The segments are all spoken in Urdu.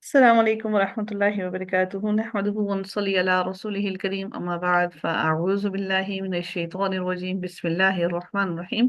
السلام عليكم ورحمة الله وبركاته نحمده ونصلي على رسوله الكريم أما بعد فأعوذ بالله من الشيطان الرجيم بسم الله الرحمن الرحيم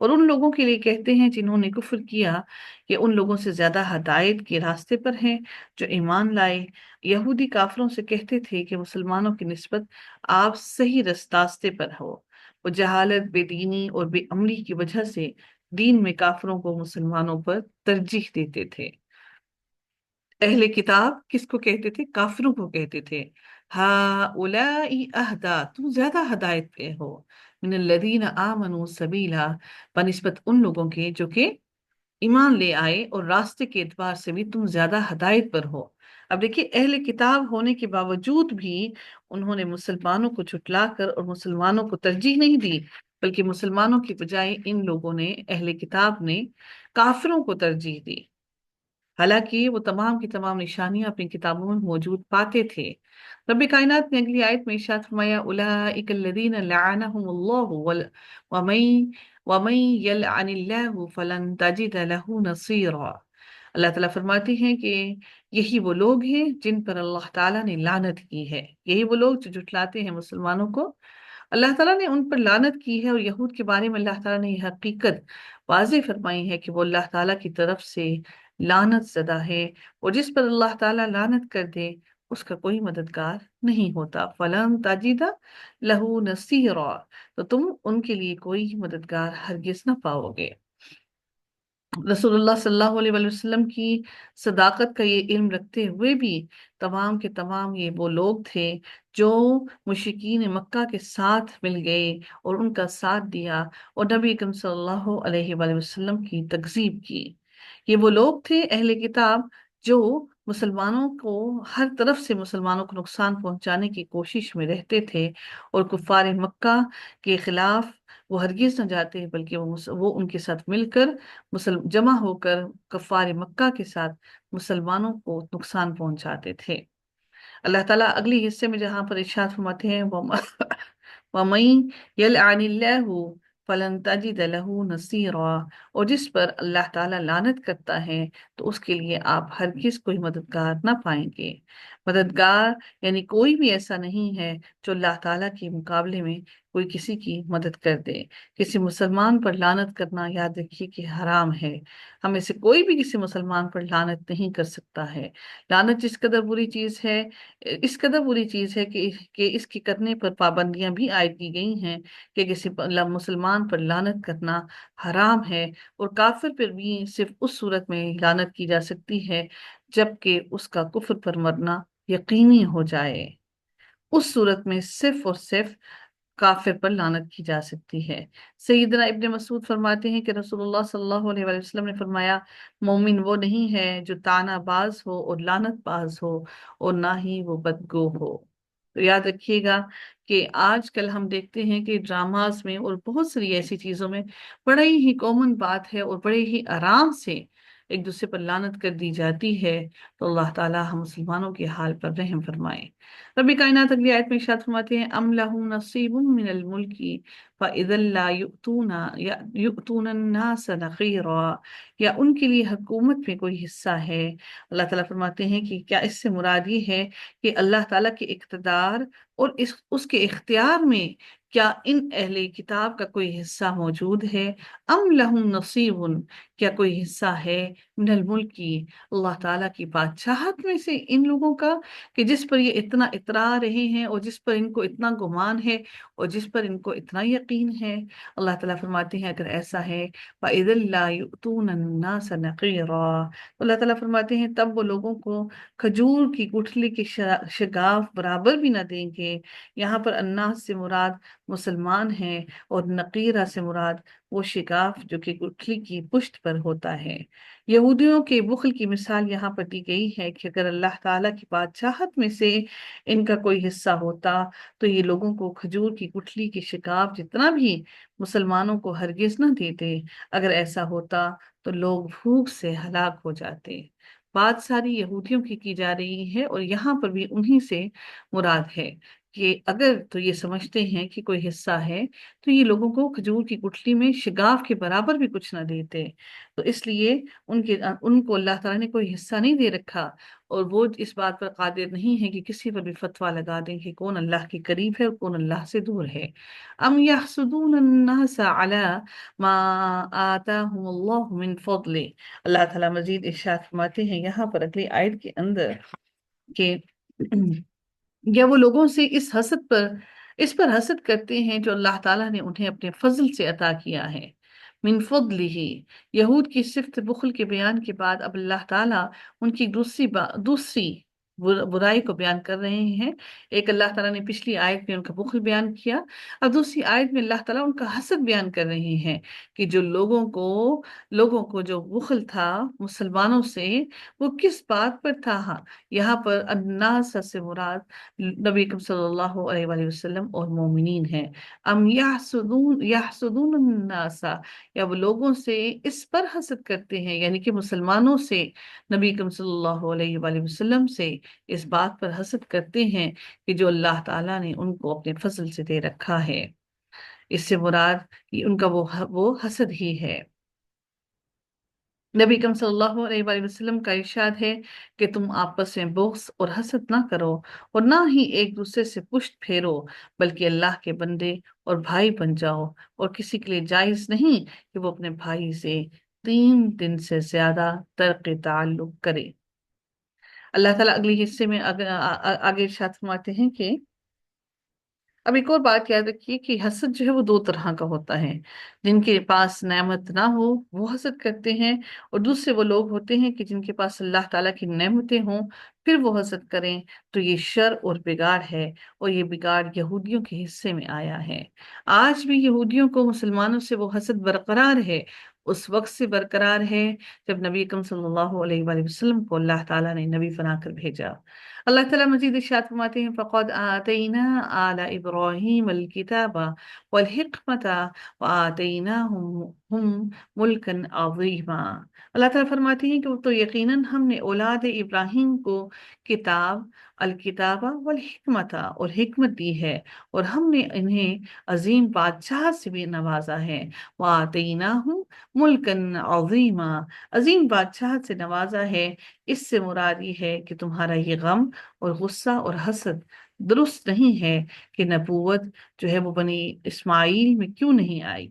اور ان لوگوں کے لیے کہتے ہیں جنہوں نے کفر کیا کہ ان لوگوں سے زیادہ ہدایت کے راستے پر ہیں جو ایمان لائے۔ یہودی کافروں سے کہتے تھے کہ مسلمانوں کی نسبت آپ صحیح راستے پر ہو۔ وہ جہالت، بے دینی اور بے عملی کی وجہ سے دین میں کافروں کو مسلمانوں پر ترجیح دیتے تھے۔ اہل کتاب کس کو کہتے تھے؟ کافروں کو کہتے تھے، ہؤلاء اہدا، تم زیادہ ہدایت پہ ہو، من الذین آمنوا سبیلا، بنسبت ان لوگوں کے جو کہ ایمان لے آئے اور راستے کے اعتبار سے بھی تم زیادہ ہدایت پر ہو۔ اب دیکھیے، اہل کتاب ہونے کے باوجود بھی انہوں نے مسلمانوں کو جھٹلا کر اور مسلمانوں کو ترجیح نہیں دی، بلکہ مسلمانوں کی بجائے ان لوگوں نے، اہل کتاب نے، کافروں کو ترجیح دی، حالانکہ وہ تمام کی تمام نشانیاں اپنی کتابوں میں موجود پاتے تھے۔ رب کائنات نے اگلی آیت میں ارشاد فرمایا، اولئک الذین لعنہم اللہ ومن یلعن اللہ فلن تجد له نصیرا۔ اللہ تعالیٰ فرماتے ہیں کہ یہی وہ لوگ ہیں جن پر اللہ تعالیٰ نے لعنت کی ہے، یہی وہ لوگ جو جھٹلاتے ہیں مسلمانوں کو، اللہ تعالیٰ نے ان پر لعنت کی ہے۔ اور یہود کے بارے میں اللہ تعالیٰ نے یہ حقیقت واضح فرمائی ہے کہ وہ اللہ تعالیٰ کی طرف سے لعنت زدہ ہے، اور جس پر اللہ تعالیٰ لعنت کر دے اس کا کوئی مددگار نہیں ہوتا۔ فَلَن تَجِدَ لَهُ نَصِيرًا، تو تم ان کے لیے کوئی مددگار ہرگز نہ پاؤ گے۔ رسول اللہ صلی اللہ علیہ وآلہ وسلم کی صداقت کا یہ علم رکھتے ہوئے بھی تمام کے تمام یہ وہ لوگ تھے جو مشرکین مکہ کے ساتھ مل گئے اور ان کا ساتھ دیا اور نبی اکرم صلی اللہ علیہ وآلہ وسلم کی تکذیب کی۔ یہ وہ لوگ تھے اہل کتاب جو مسلمانوں کو ہر طرف سے مسلمانوں کو نقصان پہنچانے کی کوشش میں رہتے تھے، اور کفار مکہ کے خلاف وہ ہرگز نہ جاتے، بلکہ وہ ان کے ساتھ مل کر جمع ہو کر کفار مکہ کے ساتھ مسلمانوں کو نقصان پہنچاتے تھے۔ اللہ تعالیٰ اگلی حصے میں جہاں پر ارشاد فرماتے ہیں، وَمَن يَلْعَنِ اللَّهُ فَلَن تَجِدَ لَهُ نَصِيرًا، اور جس پر اللہ تعالیٰ لعنت کرتا ہے تو اس کے لیے آپ ہرگز کوئی مددگار نہ پائیں گے۔ مددگار یعنی کوئی بھی ایسا نہیں ہے جو اللہ تعالیٰ کے مقابلے میں کوئی کسی کی مدد کر دے۔ کسی مسلمان پر لعنت کرنا یاد رکھیے کہ حرام ہے، ہم میں سے کوئی بھی کسی مسلمان پر لعنت نہیں کر سکتا ہے۔ لعنت جس قدر بری چیز ہے، اس قدر بری چیز ہے کہ اس کے کرنے پر پابندیاں بھی عائد کی گئی ہیں کہ کسی مسلمان پر لعنت کرنا حرام ہے، اور کافر پر بھی صرف اس صورت میں لعنت کی جا سکتی ہے جبکہ اس کا کفر پر مرنا یقینی ہو جائے۔ اس صورت میں صرف اور صرف کافر پر لعنت کی جا سکتی ہے۔ سیدنا ابن مسعود فرماتے ہیں کہ رسول اللہ صلی اللہ علیہ وآلہ وسلم نے فرمایا، مومن وہ نہیں ہے جو طعنہ باز ہو اور لعنت باز ہو، اور نہ ہی وہ بدگو ہو۔ تو یاد رکھیے گا کہ آج کل ہم دیکھتے ہیں کہ ڈراماز میں اور بہت ساری ایسی چیزوں میں بڑے ہی کامن بات ہے اور بڑے ہی آرام سے ایک دوسرے پر لعنت کر دی جاتی ہے۔ تو اللہ تعالیٰ ہم مسلمانوں کے حال پر رحم فرمائے۔ رب کائنات اگلی آیت میں ارشاد فرماتے ہیں، ام لہم نصیب من الملک فاذا لا یؤتون الناس نقیرا، یا ان کے لیے حکومت میں کوئی حصہ ہے۔ اللہ تعالیٰ فرماتے ہیں کہ کیا اس سے مراد یہ ہے کہ اللہ تعالیٰ کے اقتدار اور اس کے اختیار میں کیا ان اہل کتاب کا کوئی حصہ موجود ہے؟ ام لہم نصیب، کیا کوئی حصہ ہے من الملک کی، اللہ تعالیٰ کی بادشاہت میں سے ان لوگوں کا، کہ جس پر یہ اتنا اترا رہے ہیں اور جس پر ان کو اتنا گمان ہے اور جس پر ان کو اتنا یقین ہے؟ اللہ تعالیٰ فرماتے ہیں اگر ایسا ہے فَإِذًا لَا يُؤْتُونَ النَّاسَ نَقِيرًا، اللہ تعالیٰ فرماتے ہیں تب وہ لوگوں کو کھجور کی گٹھلی کی شگاف برابر بھی نہ دیں گے۔ یہاں پر الناس سے مراد مسلمان ہیں، اور نقیرہ سے مراد وہ شگاف جو کہ گٹھلی کی پشت پر ہوتا ہے۔ یہودیوں کے بخل کی مثال یہاں پر دی گئی ہے کہ اگر اللہ تعالیٰ کی بادشاہت میں سے ان کا کوئی حصہ ہوتا تو یہ لوگوں کو کھجور کی گٹھلی کی شگاف جتنا بھی مسلمانوں کو ہرگز نہ دیتے۔ اگر ایسا ہوتا تو لوگ بھوک سے ہلاک ہو جاتے۔ بات ساری یہودیوں کی جا رہی ہے، اور یہاں پر بھی انہی سے مراد ہے کہ اگر تو یہ سمجھتے ہیں کہ کوئی حصہ ہے تو یہ لوگوں کو کھجور کی گٹھلی میں شگاف کے برابر بھی کچھ نہ دیتے، تو اس لیے ان کو اللہ تعالیٰ نے کوئی حصہ نہیں دے رکھا، اور وہ اس بات پر قادر نہیں ہے کہ کسی پر بھی فتویٰ لگا دیں کہ کون اللہ کے قریب ہے اور کون اللہ سے دور ہے۔ ام یحسدون الناس علی ما آتاہم اللہ من فضل، اللہ تعالیٰ مزید ارشاد فرماتے ہیں یہاں پر اگلی آیت کے اندر کہ یا وہ لوگوں سے اس پر حسد کرتے ہیں جو اللہ تعالیٰ نے انہیں اپنے فضل سے عطا کیا ہے۔ من فضلہ، یہود کی صفت بخل کے بیان کے بعد اب اللہ تعالیٰ ان کی دوسری برائی کو بیان کر رہے ہیں۔ ایک اللہ تعالیٰ نے پچھلی آیت میں ان کا بخل بیان کیا، اب دوسری آیت میں اللہ تعالیٰ ان کا حسد بیان کر رہے ہیں کہ جو لوگوں کو جو بخل تھا مسلمانوں سے، وہ کس بات پر تھا۔ یہاں پر الناس سے مراد نبی اکرم صلی اللہ علیہ وآلہ وسلم اور مومنین ہیں۔ ام یحسدون الناس، یا وہ لوگوں سے اس پر حسد کرتے ہیں، یعنی کہ مسلمانوں سے، نبی اکرم صلی اللہ علیہ وآلہ وسلم سے اس بات پر حسد کرتے ہیں کہ جو اللہ تعالیٰ نے ان کو اپنے فضل سے دے رکھا ہے۔ اس سے مراد ان کا وہ حسد ہی ہے۔ نبی اکرم صلی اللہ علیہ وآلہ وسلم کا ارشاد ہے کہ تم آپس میں بغض اور حسد نہ کرو اور نہ ہی ایک دوسرے سے پشت پھیرو، بلکہ اللہ کے بندے اور بھائی بن جاؤ، اور کسی کے لیے جائز نہیں کہ وہ اپنے بھائی سے 3 دن سے زیادہ ترک تعلق کرے۔ اللہ تعالیٰ اگلی حصے میں آگے ارشاد فرماتے ہیں کہ اب ایک اور بات یاد رکھیے کہ حسد جو ہے وہ 2 طرح کا ہوتا ہے۔ جن کے پاس نعمت نہ ہو وہ حسد کرتے ہیں، اور دوسرے وہ لوگ ہوتے ہیں کہ جن کے پاس اللہ تعالیٰ کی نعمتیں ہوں پھر وہ حسد کریں، تو یہ شر اور بگاڑ ہے، اور یہ بگاڑ یہودیوں کے حصے میں آیا ہے۔ آج بھی یہودیوں کو مسلمانوں سے وہ حسد برقرار ہے، اس وقت سے برقرار ہے جب نبی اکرم صلی اللہ علیہ وآلہ وسلم کو اللہ تعالیٰ نے نبی بنا کر بھیجا۔ اللہ تعالیٰ مزید ارشاد فرماتے ہیں فَقَدْ آتَيْنَا آلَ إِبْرَاهِيمَ الْكِتَابَ وَالْحِكْمَةَ وَآتَيْنَاهُمْ مُلْكًا عَظِيمًا۔ اللہ تعالیٰ فرماتے ہیں کہ تو یقیناً ہم نے اولاد ابراہیم کو کتاب، الکتاب والحکمت، اور حکمت دی ہے، اور ہم نے انہیں عظیم بادشاہ سے بھی نوازا ہے۔ وَآتَيْنَاهُمْ مُلْكًا عَظِيمًا، عظیم بادشاہ سے نوازا ہے۔ اس سے مراد یہ ہے کہ تمہارا یہ غم اور غصہ اور حسد درست نہیں ہے کہ نبوت جو ہے وہ بنی اسماعیل میں کیوں نہیں آئی،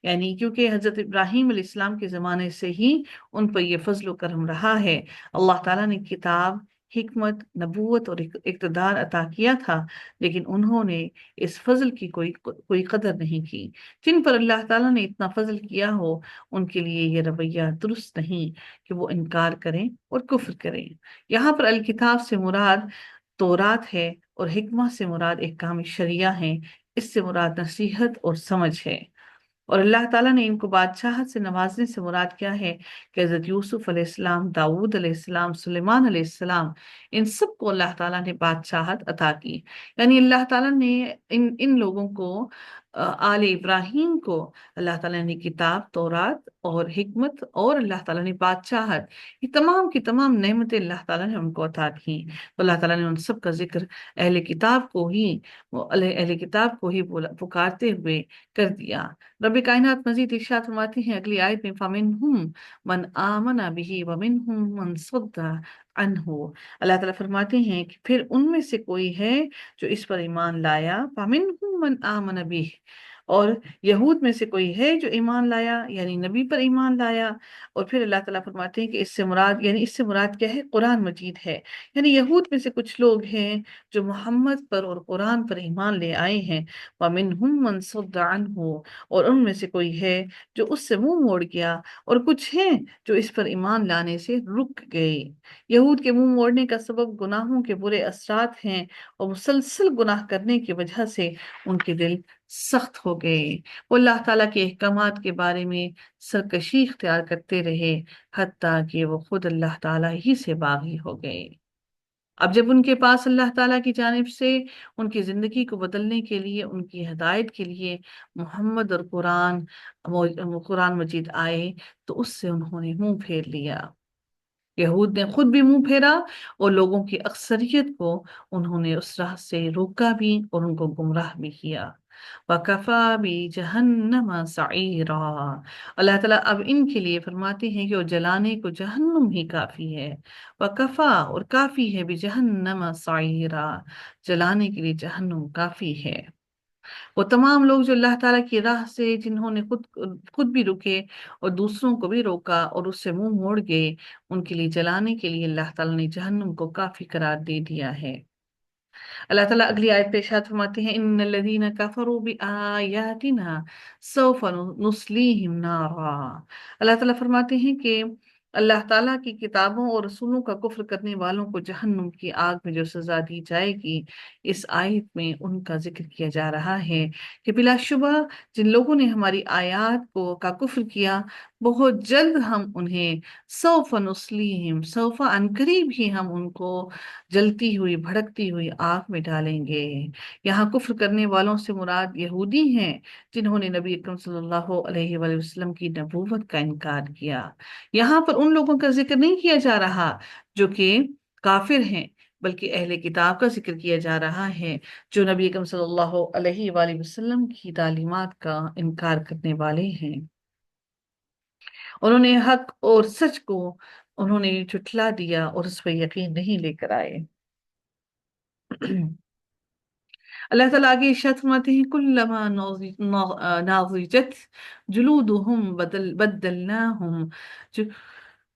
یعنی کیونکہ حضرت ابراہیم علیہ السلام کے زمانے سے ہی ان پر یہ فضل و کرم رہا ہے۔ اللہ تعالیٰ نے کتاب، حکمت، نبوت اور اقتدار عطا کیا تھا، لیکن انہوں نے اس فضل کی کوئی قدر نہیں کی۔ جن پر اللہ تعالیٰ نے اتنا فضل کیا ہو ان کے لیے یہ رویہ درست نہیں کہ وہ انکار کریں اور کفر کریں۔ یہاں پر الکتاب سے مراد تورات ہے، اور حکمت سے مراد احکام شریعہ ہیں، اس سے مراد نصیحت اور سمجھ ہے۔ اور اللہ تعالیٰ نے ان کو بادشاہت سے نوازنے سے مراد کیا ہے کہ حضرت یوسف علیہ السلام، داؤد علیہ السلام، سلیمان علیہ السلام، ان سب کو اللہ تعالیٰ نے بادشاہت عطا کی، یعنی اللہ تعالیٰ نے ان لوگوں کو، آل ابراہیم کو، اللہ تعالیٰ نے کتاب، تورات اور حکمت، اور اللہ تعالیٰ نے بادشاہت، یہ تمام کی تمام نعمتیں اللہ تعالیٰ نے ان کو عطا کی۔ تو اللہ تعالیٰ نے ان سب کا ذکر اہل کتاب کو ہی پکارتے ہوئے کر دیا۔ رب کائنات مزید ارشاد فرماتے ہیں اگلی آیت میں فَمِنْهُمْ مَنْ آمَنَ بِهِ وَمِنْهُمْ مَنْ صَدَّ عَنْهُ، اللہ تعالیٰ فرماتے ہیں کہ پھر ان میں سے کوئی ہے جو اس پر ایمان لایا، فَمِنْهُمْ مَنْ آمَنَ بِهِ، اور یہود میں سے کوئی ہے جو ایمان لایا، یعنی نبی پر ایمان لایا۔ اور پھر اللہ تعالیٰ فرماتے ہیں کہ اس سے مراد کیا ہے؟ قرآن مجید ہے، یعنی یہود میں سے کچھ لوگ ہیں جو محمد پر اور قرآن پر ایمان لے آئے ہیں۔ وَمِنْهُمْ مَنْ صَدَّ عَنْهُ، اور ان میں سے کوئی ہے جو اس سے منہ موڑ گیا، اور کچھ ہیں جو اس پر ایمان لانے سے رک گئے۔ یہود کے منہ موڑنے کا سبب گناہوں کے برے اثرات ہیں، اور مسلسل گناہ کرنے کی وجہ سے ان کے دل سخت ہو گئے، وہ اللہ تعالیٰ کے احکامات کے بارے میں سرکشی اختیار کرتے رہے، حتیٰ کہ وہ خود اللہ تعالیٰ ہی سے باغی ہو گئے۔ اب جب ان کے پاس اللہ تعالیٰ کی جانب سے ان کی زندگی کو بدلنے کے لیے، ان کی ہدایت کے لیے محمد اور قرآن مجید آئے، تو اس سے انہوں نے منہ پھیر لیا۔ یہود نے خود بھی منہ پھیرا اور لوگوں کی اکثریت کو انہوں نے اس راہ سے روکا بھی اور ان کو گمراہ بھی کیا۔ وَكَفَى بِجَهَنَّمَ سَعِيرًا، اللہ تعالیٰ اب ان کے لیے فرماتے ہیں کہ وہ جلانے کو جہنم ہی کافی ہے۔ وَكَفَى، اور کافی ہے، بِجَهَنَّمَ سَعِيرًا، جلانے کے لیے جہنم کافی ہے۔ وہ تمام لوگ جو اللہ تعالیٰ کی راہ سے جنہوں نے خود بھی رکے اور دوسروں کو بھی روکا اور اس سے منہ موڑ گئے، ان کے لیے جلانے کے لیے اللہ تعالیٰ نے جہنم کو کافی قرار دے دیا ہے۔ اللہ تعالیٰ اگلی آیت پہ ارشاد فرماتے ہیں، ان الذین کفروا بآیاتنا سوف نصلیہم نارا۔ اللہ تعالیٰ فرماتے ہیں کہ اللہ تعالیٰ کی کتابوں اور رسولوں کا کفر کرنے والوں کو جہنم کی آگ میں جو سزا دی جائے گی، اس آیت میں ان کا ذکر کیا جا رہا ہے کہ بلا شبہ جن لوگوں نے ہماری آیات کا کفر کیا، بہت جلد ہم انہیں سوف نصلیہم، سوف عنقریب ہی ہم ان کو جلتی ہوئی بھڑکتی ہوئی آگ میں ڈالیں گے۔ یہاں کفر کرنے والوں سے مراد یہودی ہیں جنہوں نے نبی اکرم صلی اللہ علیہ وآلہ وسلم کی نبوت کا انکار کیا۔ یہاں پر ان لوگوں کا ذکر نہیں کیا جا رہا جو کہ کافر ہیں، بلکہ اہل کتاب کا ذکر کیا جا رہا ہے جو نبی اکرم صلی اللہ علیہ وآلہ وسلم کی تعلیمات کا انکار کرنے والے ہیں۔ انہوں نے حق اور سچ کو انہوں نے جھٹلا دیا اور اس پہ یقین نہیں لے کر آئے۔ اللہ تعالیٰ آگے ارشاد فرماتے ہیں، کلما ناضجت جلودہم بدلناہم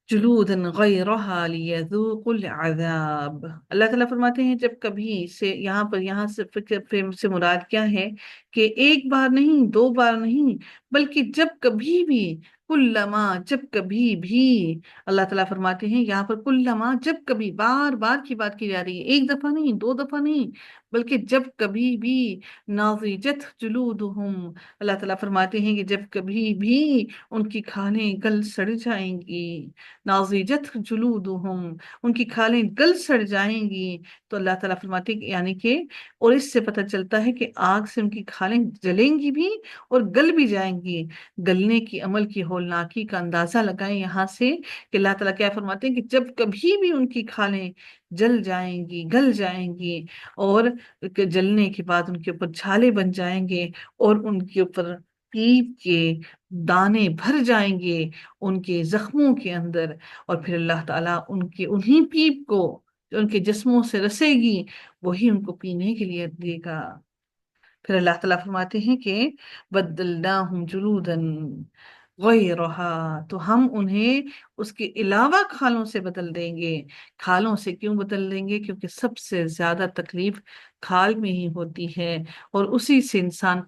جلودا غیرہا لیذوقوا العذاب۔ اللہ تعالیٰ فرماتے ہیں جب کبھی سے یہاں سے فکر سے مراد کیا ہے کہ ایک بار نہیں، دو بار نہیں، بلکہ جب کبھی بھی، کلما جب کبھی بھی، اللہ تعالیٰ فرماتے ہیں یہاں پر کلما جب کبھی، بار بار کی بات کی جا رہی ہے، ایک دفعہ نہیں، دو دفعہ نہیں، بلکہ جب کبھی بھی، ناضجت جلودہم، اللہ تعالیٰ فرماتے ہیں کہ جب کبھی بھی ان کی کھالیں گل سڑ جائیں گی، ناضجت جلودہم، ان کی کھالیں گل سڑ جائیں گی، تو اللہ تعالیٰ فرماتے ہیں یعنی کہ، اور اس سے پتہ چلتا ہے کہ آگ سے ان کی کھالیں جلیں گی بھی اور گل بھی جائیں گی۔ گلنے کی عمل کی ہولناکی کا اندازہ لگائیں یہاں سے کہ اللہ تعالیٰ کیا فرماتے ہیں کہ جب کبھی بھی ان کی کھالیں جل جائیں گی، گل جائیں گی، اور جلنے کے بعد ان کے اوپر چھالے بن جائیں گے اور ان کے اوپر پیپ کے دانے بھر جائیں گے ان کے زخموں کے اندر، اور پھر اللہ تعالیٰ انہی پیپ کو جو ان کے جسموں سے رسے گی وہی ان کو پینے کے لیے دے گا۔ پھر اللہ تعالیٰ فرماتے ہیں کہ بدلناہم جلودا غیرہا، تو ہم انہیں اس کے علاوہ کھالوں سے بدل دیں گے۔ کھالوں سے کیوں بدل دیں گے؟ کیونکہ سب سے زیادہ تکلیف کھال میں ہی ہوتی ہے، اور اسی سے انسان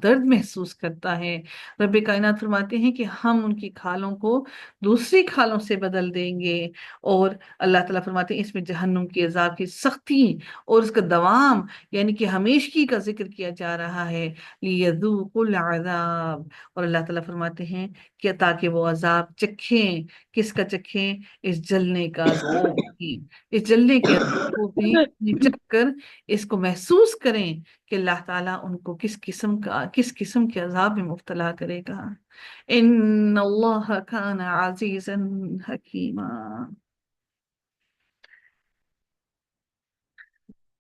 درد محسوس کرتا ہے۔ رب کائنات فرماتے ہیں کہ ہم ان کی کھالوں کو دوسری کھالوں سے بدل دیں گے، اور اللہ تعالیٰ فرماتے ہیں اس میں جہنم کے عذاب کی سختی اور اس کا دوام یعنی کہ ہمیشگی کا ذکر کیا جا رہا ہے، لیذوقوا العذاب، اور اللہ تعالیٰ فرماتے ہیں کہ تاکہ وہ عذاب چکھیں۔ کس کا چکھیں؟ اس جلنے کا عذاب کی، اس جلنے کے عذاب کو بھی چکھ کر اس کو محسوس کریں کہ اللہ تعالیٰ ان کو کس قسم کے عذاب میں مبتلا کرے گا۔ ان اللہ کان عزیزا حکیما۔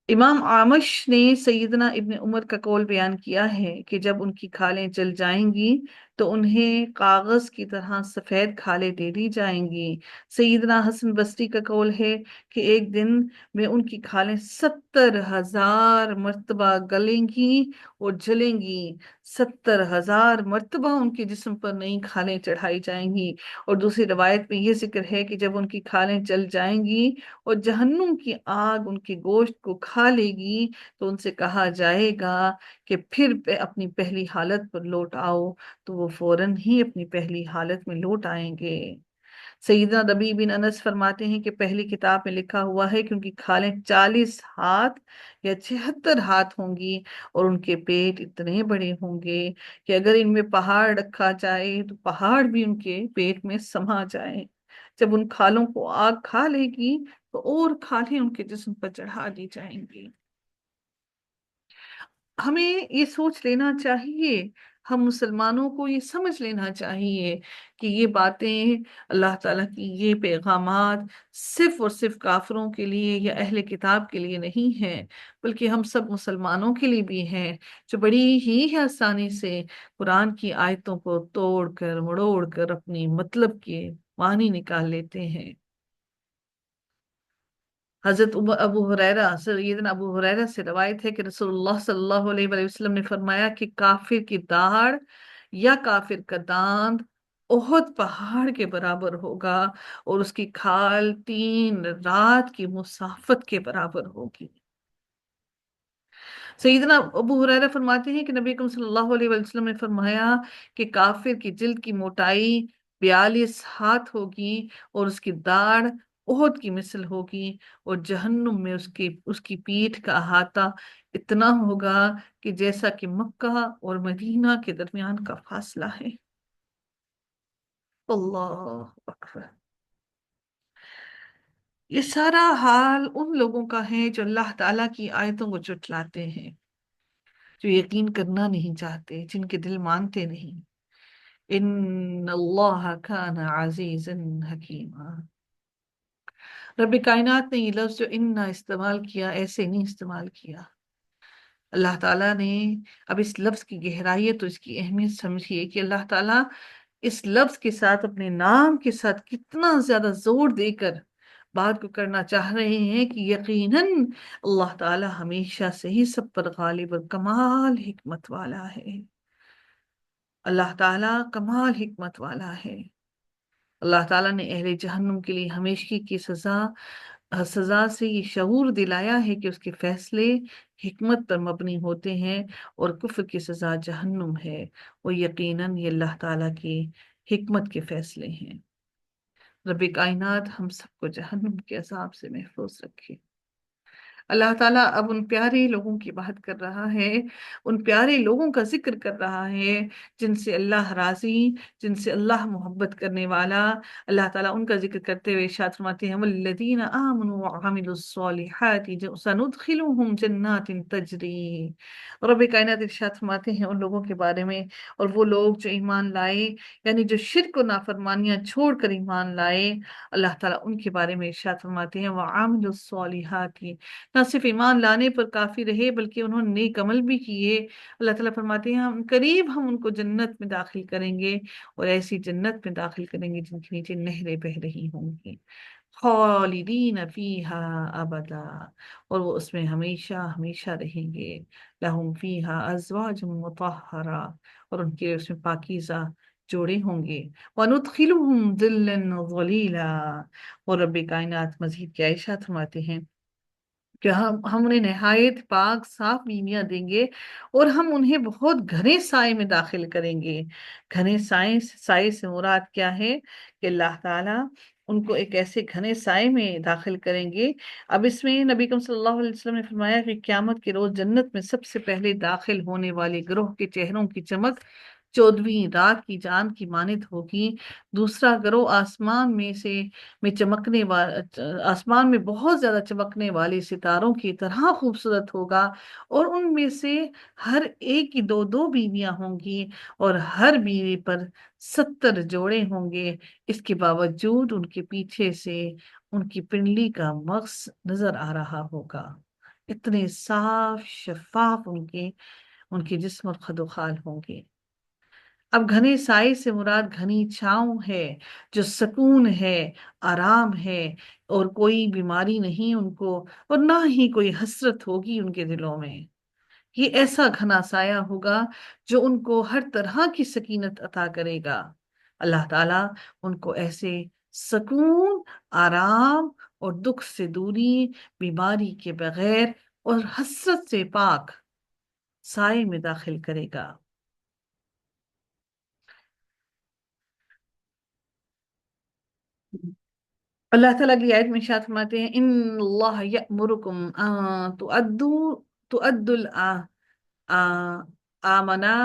امام عامش نے سیدنا ابن عمر کا قول بیان کیا ہے کہ جب ان کی کھالیں جل جائیں گی تو انہیں کاغذ کی طرح سفید کھالیں دے دی جائیں گی۔ سیدنا حسن بصری کا قول ہے کہ ایک دن میں ان کی کھالیں 70,000 مرتبہ گلیں گی اور جلیں گی، 70,000 مرتبہ ان کے جسم پر نئی کھالیں چڑھائی جائیں گی۔ اور دوسری روایت میں یہ ذکر ہے کہ جب ان کی کھالیں جل جائیں گی اور جہنم کی آگ ان کے گوشت کو کھا لے گی تو ان سے کہا جائے گا کہ پھر اپنی پہلی حالت پر لوٹ آؤ، تو وہ فوراً ہی اپنی پہلی حالت میں لوٹ آئیں گے۔ سیدنا ربیع بن انس فرماتے ہیں کہ پہلی کتاب میں لکھا ہوا ہے کہ ان کی کھالیں 40 ہاتھ یا 76 ہاتھ ہوں گی، اور ان کے پیٹ اتنے بڑے ہوں گے کہ اگر ان میں پہاڑ رکھا جائے تو پہاڑ بھی ان کے پیٹ میں سما جائے۔ جب ان کھالوں کو آگ کھا لے گی تو اور کھالیں ان کے جسم پر چڑھا دی جائیں گی۔ ہمیں یہ سوچ لینا چاہیے ہم مسلمانوں کو یہ سمجھ لینا چاہیے کہ یہ باتیں، اللہ تعالیٰ کی یہ پیغامات صرف اور صرف کافروں کے لیے یا اہل کتاب کے لیے نہیں ہیں، بلکہ ہم سب مسلمانوں کے لیے بھی ہیں، جو بڑی ہی آسانی سے قرآن کی آیتوں کو توڑ کر مڑوڑ کر اپنی مطلب کے معنی نکال لیتے ہیں۔ حضرت سیدنا ابو ہریرہ سے روایت ہے کہ رسول اللہ صلی اللہ علیہ وآلہ وسلم نے فرمایا کہ کافر کی داڑھ یا کافر کا داند احد پہاڑ کے برابر ہوگا، اور اس کی کھال 3 رات کی مسافت کے برابر ہوگی۔ سیدنا ابو ہریرہ فرماتے ہیں کہ نبی اکرم صلی اللہ علیہ وسلم نے فرمایا کہ کافر کی جلد کی موٹائی 42 ہاتھ ہوگی، اور اس کی داڑھ احد کی مثل ہوگی، اور جہنم میں اس کی پیٹھ کا احاطہ اتنا ہوگا کہ جیسا کہ مکہ اور مدینہ کے درمیان کا فاصلہ ہے۔ اللہ اکبر! یہ سارا حال ان لوگوں کا ہے جو اللہ تعالیٰ کی آیتوں کو جھٹلاتے ہیں، جو یقین کرنا نہیں چاہتے، جن کے دل مانتے نہیں۔ ان اللہ کان عزیزا حکیما۔ رب کائنات نے یہ لفظ جو ان استعمال کیا، ایسے نہیں استعمال کیا۔ اللہ تعالیٰ نے، اب اس لفظ کی گہرائی تو اس کی اہمیت سمجھیے کہ اللہ تعالیٰ اس لفظ کے ساتھ، اپنے نام کے ساتھ کتنا زیادہ زور دے کر بات کو کرنا چاہ رہے ہیں کہ یقیناً اللہ تعالیٰ ہمیشہ سے ہی سب پر غالب اور کمال حکمت والا ہے۔ اللہ تعالیٰ کمال حکمت والا ہے۔ اللہ تعالیٰ نے اہل جہنم کے لیے ہمیشگی کی سزا سے یہ شعور دلایا ہے کہ اس کے فیصلے حکمت پر مبنی ہوتے ہیں، اور کفر کی سزا جہنم ہے، اور یقیناً یہ اللہ تعالیٰ کی حکمت کے فیصلے ہیں۔ رب کائنات ہم سب کو جہنم کے عذاب سے محفوظ رکھے۔ اللہ تعالیٰ اب ان پیارے لوگوں کی بات کر رہا ہے، ان پیارے لوگوں کا ذکر کر رہا ہے جن سے اللہ راضی، جن سے اللہ محبت کرنے والا۔ اللہ تعالیٰ ان کا ذکر کرتے ہوئے ارشاد فرماتے ہیں والذین آمنوا وعملوا الصالحات سندخلهم جنات تجری۔ رب کائنات ارشاد فرماتے ہیں ان لوگوں کے بارے میں، اور وہ لوگ جو ایمان لائے، یعنی جو شرک و نافرمانیاں چھوڑ کر ایمان لائے، اللہ تعالیٰ ان کے بارے میں ارشاد فرماتے ہیں وعملوا الصالحات، نہ صرف ایمان لانے پر کافی رہے بلکہ انہوں نے نیک عمل بھی کیے۔ اللہ تعالیٰ فرماتے ہیں ہم ان کو جنت میں داخل کریں گے، اور ایسی جنت میں داخل کریں گے جن کے نیچے نہریں بہہ رہی ہوں گی، خالدین فیہا ابدا، اور وہ اس میں ہمیشہ ہمیشہ رہیں گے۔ لہم فیہا ازواج مطہرہ، اور ان کے اس میں پاکیزہ جوڑے ہوں گے۔ وَنُدْخِلُهُمْ ظِلًّا ظَلِيلًا، اور رب کائنات مزید کیا ارشاد فرماتے ہیں کہ ہم انہیں نہایت پاک صاف بیویاں دیں گے، اور ہم انہیں بہت گھنے سائے میں داخل کریں گے۔ گھنے سائے سے مراد کیا ہے کہ اللہ تعالیٰ ان کو ایک ایسے گھنے سائے میں داخل کریں گے۔ اب اس میں نبی اکرم صلی اللہ علیہ وسلم نے فرمایا کہ قیامت کے روز جنت میں سب سے پہلے داخل ہونے والے گروہ کے چہروں کی چمک 14ویں رات کی چاند کی مانند ہوگی۔ دوسرا گروہ آسمان میں بہت زیادہ چمکنے والے ستاروں کی طرح خوبصورت ہوگا، اور ان میں سے ہر ایک کی 2 بیویاں ہوں گی، اور ہر بیوی پر 70 جوڑے ہوں گے۔ اس کے باوجود ان کے پیچھے سے ان کی پنڈلی کا مغز نظر آ رہا ہوگا، اتنے صاف شفاف ان کے جسم اور خد و خال ہوں گے۔ اب گھنے سائے سے مراد گھنی چھاؤں ہے، جو سکون ہے، آرام ہے، اور کوئی بیماری نہیں ان کو، اور نہ ہی کوئی حسرت ہوگی ان کے دلوں میں۔ یہ ایسا گھنا سایہ ہوگا جو ان کو ہر طرح کی سکینت عطا کرے گا۔ اللہ تعالیٰ ان کو ایسے سکون، آرام اور دکھ سے دوری، بیماری کے بغیر اور حسرت سے پاک سائے میں داخل کرے گا۔ اللہ تعالیٰ کی آیت میں ارشاد فرماتے ہیں ان اللہ یأمرکم ان تؤدوا الامانہ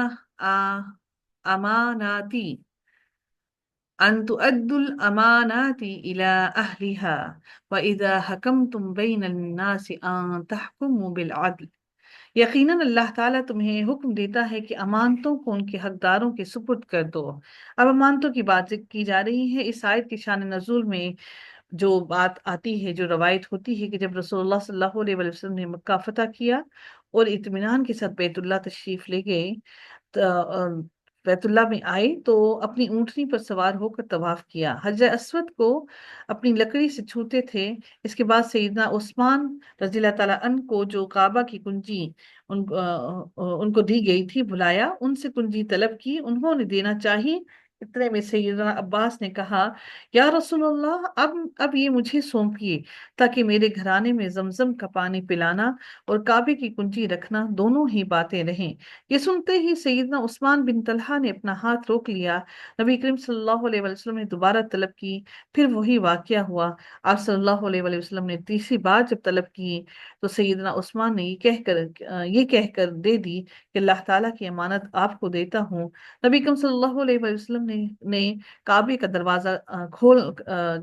اماناتی أن تؤدوا الأمانات إلى أهلها وإذا حكمتم بين الناس أن تحكموا بالعدل۔ یقیناً اللہ تعالیٰ تمہیں حکم دیتا ہے کہ امانتوں کو ان کے حقداروں کے سپرد کر دو۔ اب امانتوں کی بات کی جا رہی ہے۔ اس آیت کی شان نزول میں جو بات آتی ہے، جو روایت ہوتی ہے کہ جب رسول اللہ صلی اللہ علیہ وسلم نے مکہ فتح کیا اور اطمینان کے ساتھ بیت اللہ تشریف لے گئے، بیت اللہ میں آئے تو اپنی اونٹنی پر سوار ہو کر طواف کیا، حجر اسود کو اپنی لکڑی سے چھوتے تھے۔ اس کے بعد سیدنا عثمان رضی اللہ تعالیٰ عنہ کو جو کعبہ کی کنجی ان کو دی گئی تھی بلایا، ان سے کنجی طلب کی، انہوں نے دینا چاہی۔ اتنے میں سیدنا عباس نے کہا، یا رسول اللہ، اب یہ مجھے سونپیے تاکہ میرے گھرانے میں زمزم کا پانی پلانا اور کعبے کی کنجی رکھنا دونوں ہی باتیں رہیں۔ یہ سنتے ہی سیدنا عثمان بن طلحہ نے اپنا ہاتھ روک لیا۔ نبی کریم صلی اللہ علیہ وسلم نے دوبارہ طلب کی، پھر وہی واقعہ ہوا۔ آپ صلی اللہ علیہ وسلم نے تیسری بار جب طلب کی تو سیدنا عثمان نے یہ کہہ کر دے دی کہ اللہ تعالیٰ کی امانت آپ کو دیتا ہوں۔ نبی کریم صلی اللہ علیہ وسلم نے کعبے کا دروازہ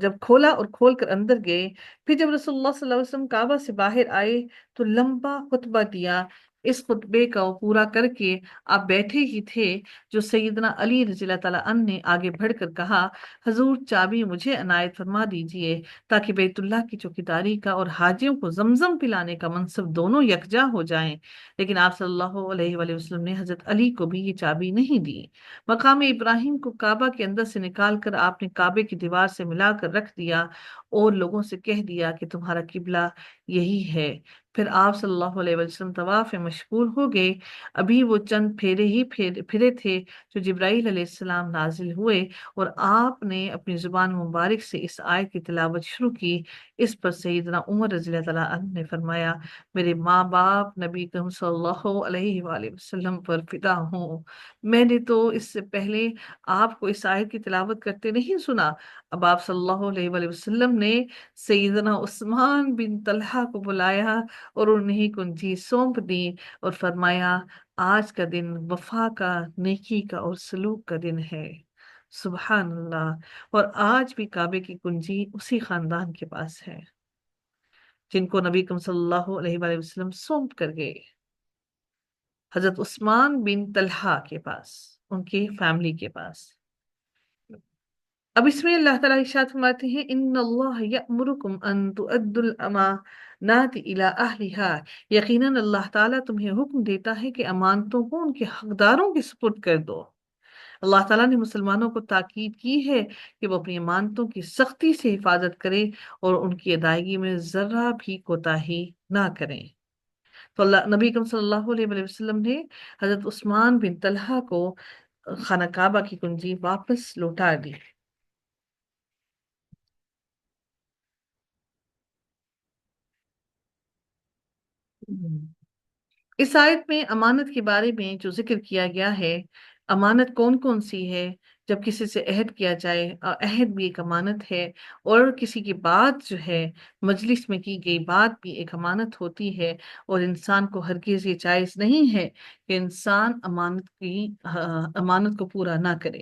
جب کھولا اور کھول کر اندر گئے، پھر جب رسول اللہ صلی اللہ علیہ وسلم کعبہ سے باہر آئے تو لمبا خطبہ دیا۔ اس خطبے کا پورا کر کے آپ بیٹھے ہی تھے جو سیدنا علی رضی اللہ تعالیٰ عنہ نے آگے بڑھ کر کہا، حضور چابی مجھے عنایت فرما دیجئے تاکہ بیت اللہ کی چوکیداری کا اور حاجیوں کو زمزم پلانے کا منصب دونوں یکجا ہو جائیں۔ لیکن آپ صلی اللہ علیہ وآلہ وسلم نے حضرت علی کو بھی یہ چابی نہیں دی۔ مقام ابراہیم کو کعبہ کے اندر سے نکال کر آپ نے کعبے کی دیوار سے ملا کر رکھ دیا اور لوگوں سے کہہ دیا کہ تمہارا قبلہ یہی ہے۔ پھر آپ صلی اللہ علیہ وسلم طواف میں مشغول ہو گئے۔ ابھی وہ چند پھیرے تھے جو جبرائیل علیہ السلام نازل ہوئے اور آپ نے اپنی زبان مبارک سے اس آیت کی تلاوت شروع کی۔ اس پر سیدنا عمر رضی اللہ تعالیٰ عنہ نے فرمایا، میرے ماں باپ نبی کریم صلی اللہ علیہ وآلہ وسلم پر فدا ہوں، میں نے تو اس سے پہلے آپ کو اس آیت کی تلاوت کرتے نہیں سنا۔ اب آپ صلی اللہ علیہ وآلہ وسلم نے سیدنا عثمان بن طلحہ کو بلایا اور انہیں کنجی سونپ دی اور فرمایا، آج کا دن وفا کا، نیکی کا اور سلوک کا دن ہے۔ سبحان اللہ۔ اور آج بھی کعبے کی کنجی اسی خاندان کے پاس ہے جن کو نبی کریم صلی اللہ علیہ وآلہ وسلم سونپ کر گئے، حضرت عثمان بن طلحہ کے پاس، ان کی فیملی کے پاس۔ اب اس میں اللہ تعالیٰ ارشاد فرماتے ہیں، ان اللہ یأمرکم ان تؤدوا الامانات الی اہلھا، یقیناً اللہ تعالیٰ تمہیں حکم دیتا ہے کہ امانتوں کو ان کے حقداروں کے سپرد کر دو۔ اللہ تعالیٰ نے مسلمانوں کو تاکید کی ہے کہ وہ اپنی امانتوں کی سختی سے حفاظت کریں اور ان کی ادائیگی میں ذرا بھی کوتاہی نہ کریں۔ تو نبی کریم صلی اللہ علیہ وسلم نے حضرت عثمان بن طلحہ کو خانہ کعبہ کی کنجی واپس لوٹا دی۔ اس آیت میں امانت کے بارے میں جو ذکر کیا گیا ہے، امانت کون کون سی ہے؟ جب کسی سے عہد کیا جائے، عہد بھی ایک امانت ہے، اور کسی کی بات جو ہے، مجلس میں کی گئی بات بھی ایک امانت ہوتی ہے، اور انسان کو ہرگز یہ جائز نہیں ہے کہ انسان امانت کو پورا نہ کرے۔